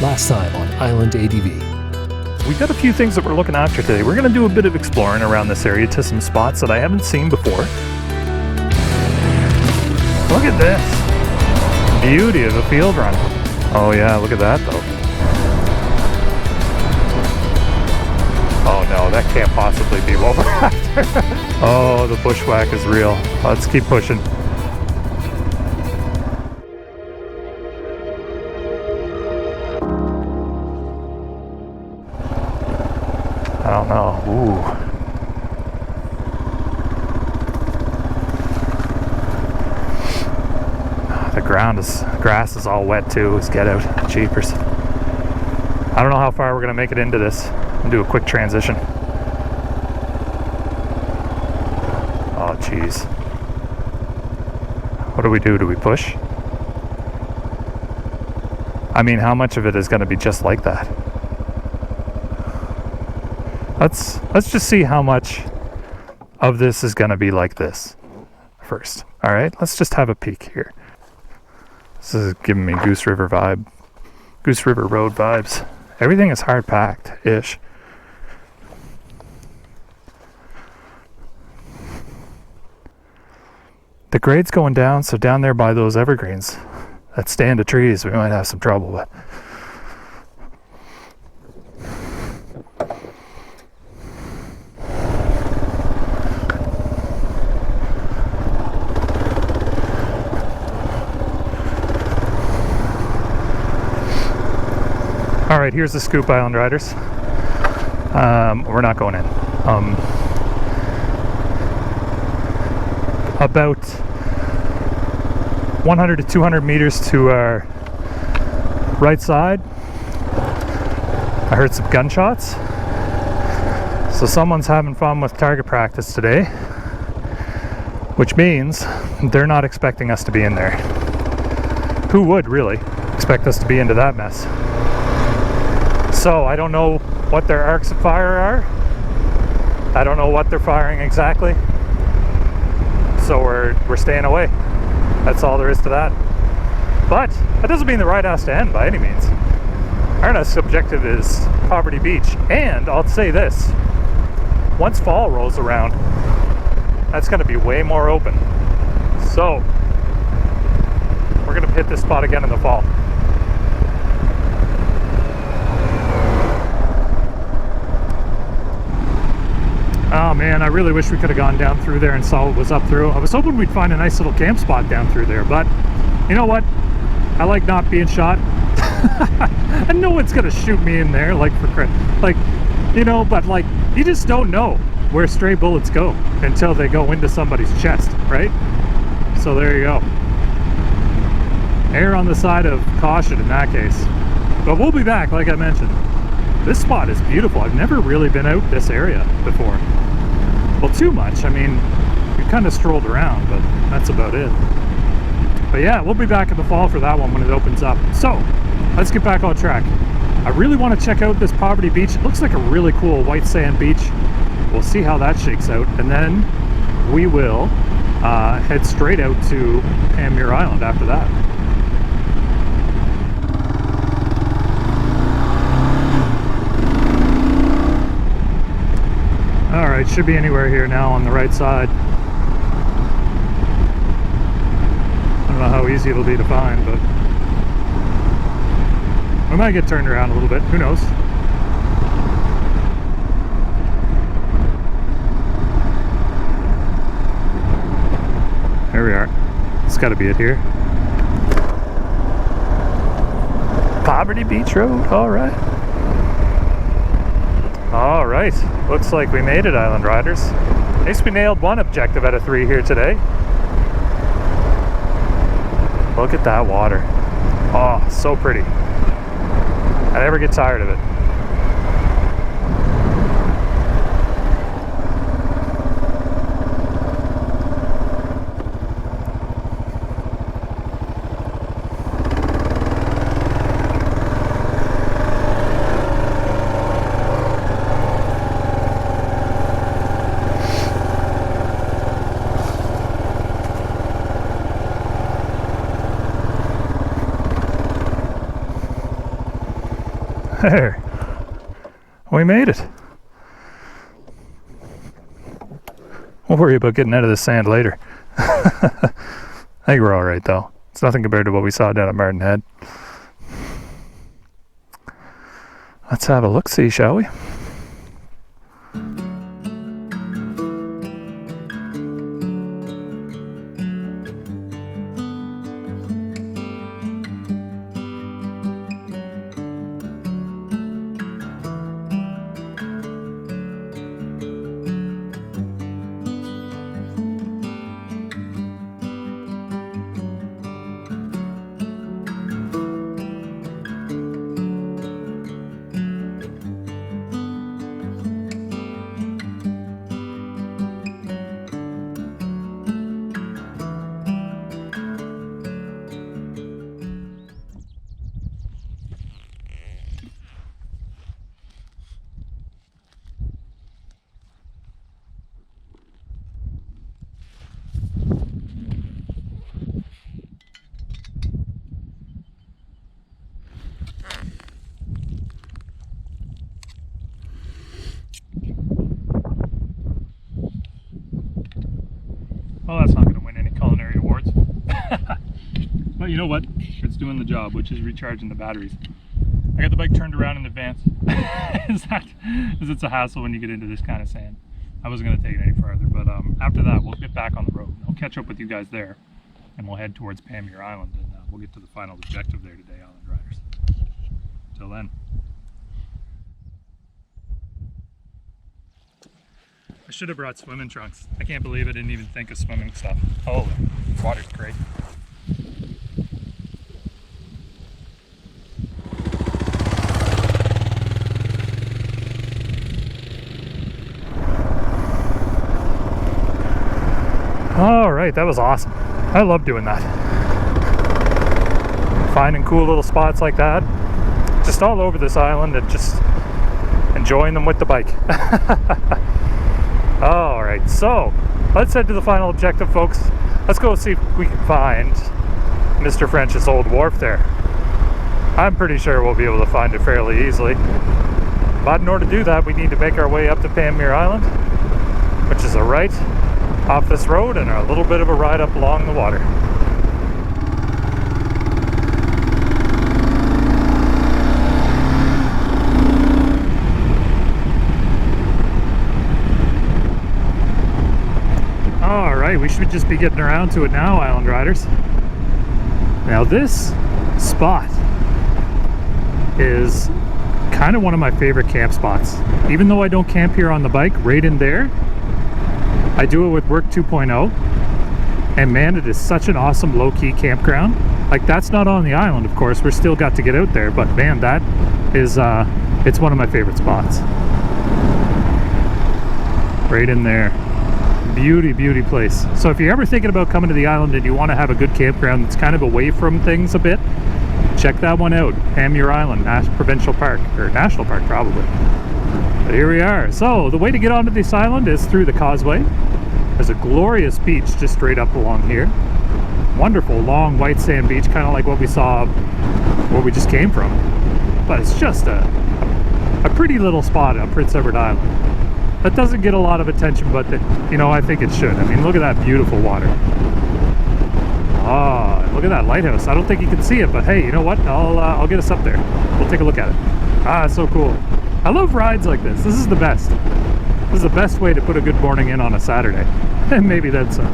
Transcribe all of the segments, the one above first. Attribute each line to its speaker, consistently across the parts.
Speaker 1: Last time on Island ADV.
Speaker 2: We got a few things that we're looking after today. We're going to do a bit of exploring around this area to some spots that I haven't seen before. Look at this. Beauty of a field run. Oh yeah, look at that though. Oh no, that can't possibly be what we're after. Oh, the bushwhack is real. Let's keep pushing. I don't know. Ooh. The grass is all wet too. Let's get out. Jeepers. I don't know how far we're gonna make it into this. I'll do a quick transition. Oh jeez. What do we do? Do we push? I mean, how much of it is gonna be just like that? Let's just see how much of this is gonna be like this first. All right, let's just have a peek here. This is giving me Goose River Road vibes. Everything is hard packed-ish. The grade's going down, so down there by those evergreens, that stand of trees, we might have some trouble with. All right, here's the scoop, Island Riders. We're not going in. About 100 to 200 meters to our right side, I heard some gunshots. So someone's having fun with target practice today, which means they're not expecting us to be in there. Who would really expect us to be into that mess? So I don't know what their arcs of fire are. I don't know what they're firing exactly. So we're staying away. That's all there is to that. But that doesn't mean the ride has to end by any means. Our next objective is Poverty Beach. And I'll say this, once fall rolls around, that's gonna be way more open. So we're gonna hit this spot again in the fall. Oh man, I really wish we could have gone down through there and saw what was up through. I was hoping we'd find a nice little camp spot down through there, but you know what? I like not being shot. And no one's gonna shoot me in there, but you just don't know where stray bullets go until they go into somebody's chest, right? So there you go. Err on the side of caution in that case. But we'll be back, like I mentioned. This spot is beautiful. I've never really been out this area before. Well, too much. I mean, we kind of strolled around, but that's about it. But yeah, we'll be back in the fall for that one when it opens up. So, let's get back on track. I really want to check out this Poverty Beach. It looks like a really cool white sand beach. We'll see how that shakes out. And then we will head straight out to Panmure Island after that. Alright, should be anywhere here now on the right side. I don't know how easy it'll be to find, but we might get turned around a little bit, who knows. There we are. It's gotta be it here. Poverty Beach Road, alright. All right, looks like we made it, Island Riders. At least we nailed one objective out of 3 here today. Look at that water. Oh, so pretty. I never get tired of it. There. We made it. We'll worry about getting out of the sand later. I think we're alright though. It's nothing compared to what we saw down at Martin Head. Let's have a look-see, shall we? Well, that's not going to win any culinary awards. But you know what? It's doing the job, which is recharging the batteries. I got the bike turned around in advance. Because it's a hassle when you get into this kind of sand. I wasn't going to take it any farther, but after that, we'll get back on the road. I'll catch up with you guys there, and we'll head towards Panmure Island, and we'll get to the final objective there today, Island Riders. Till then. I should have brought swimming trunks. I can't believe I didn't even think of swimming stuff. Oh, the water's great. All right, that was awesome. I love doing that. Finding cool little spots like that, just all over this island, and just enjoying them with the bike. All right, so let's head to the final objective, folks. Let's go see if we can find Mr. French's old wharf there. I'm pretty sure we'll be able to find it fairly easily. But in order to do that, we need to make our way up to Panmure Island, which is a right off this road and a little bit of a ride up along the water. Alright, we should just be getting around to it now, Island Riders. Now this spot is kind of one of my favorite camp spots. Even though I don't camp here on the bike, right in there, I do it with Work 2.0, and man, it is such an awesome low-key campground. Like, that's not on the island, of course, we're still got to get out there, but man, that is, it's one of my favorite spots. Right in there. Beauty place. So if you're ever thinking about coming to the island and you want to have a good campground that's kind of away from things a bit, check that one out. Panmure Island Provincial Park, or National Park probably. But here we are. So the way to get onto this island is through the causeway. There's a glorious beach just straight up along here. Wonderful long white sand beach, kind of like what we saw where we just came from. But it's just a pretty little spot on Prince Edward Island. That doesn't get a lot of attention, but you know, I think it should. I mean, look at that beautiful water. Oh, look at that lighthouse. I don't think you can see it, but hey, you know what? I'll get us up there. We'll take a look at it. Ah, it's so cool. I love rides like this. This is the best. This is the best way to put a good morning in on a Saturday. And maybe then some.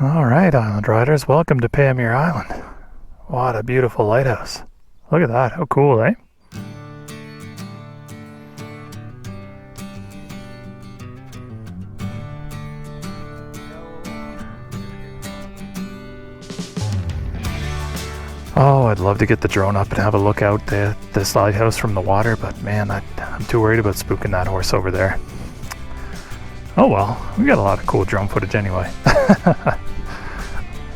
Speaker 2: All right, Island Riders, welcome to Panmure Island. What a beautiful lighthouse. Look at that, how cool, eh? Oh, I'd love to get the drone up and have a look out at this lighthouse from the water, but man, I'm too worried about spooking that horse over there. Oh well, we got a lot of cool drone footage anyway.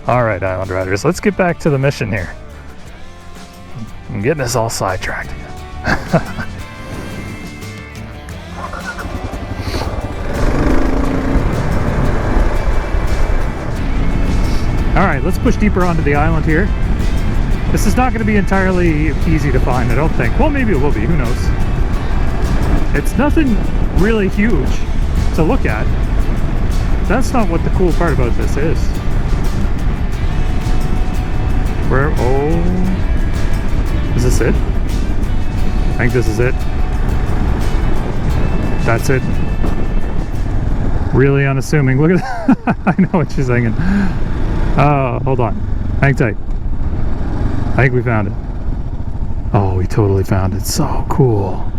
Speaker 2: Alright, Island Riders, let's get back to the mission here. I'm getting us all sidetracked again. right, let's push deeper onto the island here. This is not going to be entirely easy to find, I don't think. Well, maybe it will be, who knows. It's nothing really huge to look at. That's not what the cool part about this is. Where, oh, is this it? I think this is it. That's it. Really unassuming. Look at that. I know what she's thinking. Oh, hold on. Hang tight. I think we found it. Oh, we totally found it. So cool.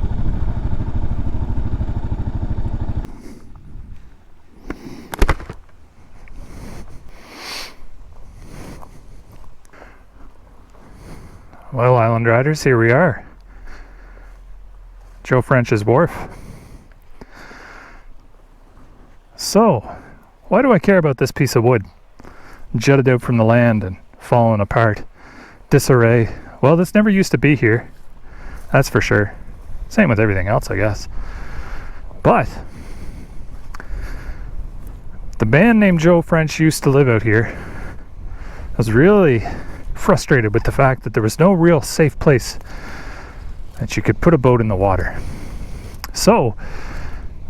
Speaker 2: Well, Island Riders, here we are. Joe French's Wharf. So, why do I care about this piece of wood? Jutted out from the land and fallen apart. Disarray. Well, this never used to be here. That's for sure. Same with everything else, I guess. But the man named Joe French used to live out here. I was really frustrated with the fact that there was no real safe place that you could put a boat in the water. So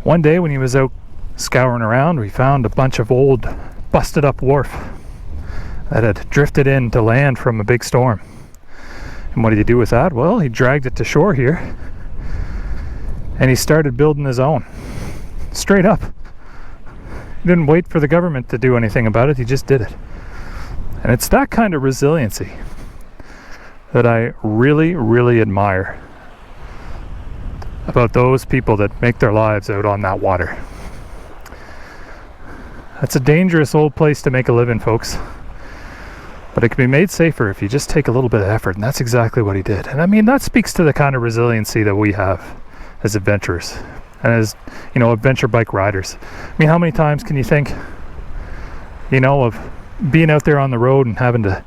Speaker 2: one day when he was out scouring around, we found a bunch of old busted up wharf that had drifted in to land from a big storm. And what did he do with that? Well, he dragged it to shore here and he started building his own. Straight up. He didn't wait for the government to do anything about it, he just did it. And it's that kind of resiliency that I really, really admire about those people that make their lives out on that water. That's a dangerous old place to make a living, folks. But it can be made safer if you just take a little bit of effort, and that's exactly what he did. And I mean, that speaks to the kind of resiliency that we have as adventurers and as, you know, adventure bike riders. I mean, how many times can you think, you know, of being out there on the road and having to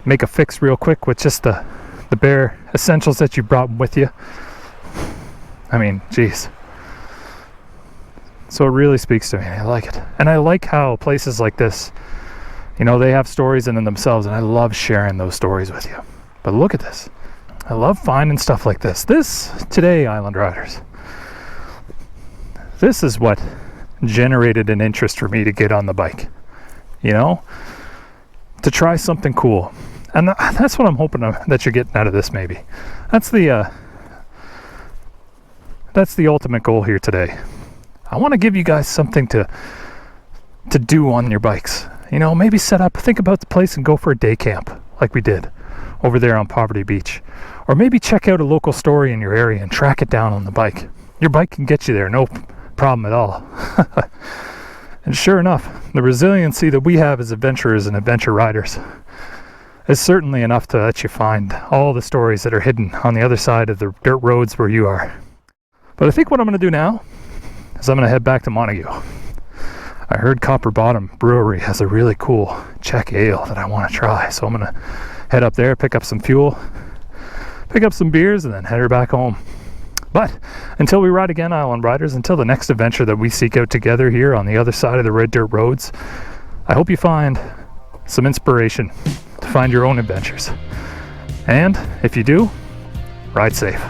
Speaker 2: make a fix real quick with just the bare essentials that you brought with you? I mean, geez. So it really speaks to me. I like it. And I like how places like this, you know, they have stories in them themselves, and I love sharing those stories with you. But look at this. I love finding stuff like this. This, today, Island Riders, this is what generated an interest for me to get on the bike. You know, to try something cool. And that's what I'm hoping that you're getting out of this, maybe. That's the ultimate goal here today. I want to give you guys something to do on your bikes. You know, maybe set up, think about the place and go for a day camp like we did over there on Poverty Beach. Or maybe check out a local story in your area and track it down on the bike. Your bike can get you there, no problem at all. And sure enough, the resiliency that we have as adventurers and adventure riders is certainly enough to let you find all the stories that are hidden on the other side of the dirt roads where you are. But I think what I'm going to do now is I'm going to head back to Montague. I heard Copper Bottom Brewery has a really cool Czech ale that I want to try. So I'm going to head up there, pick up some fuel, pick up some beers, and then head her back home. But until we ride again, Island Riders, until the next adventure that we seek out together here on the other side of the red dirt roads, I hope you find some inspiration to find your own adventures. And if you do, ride safe.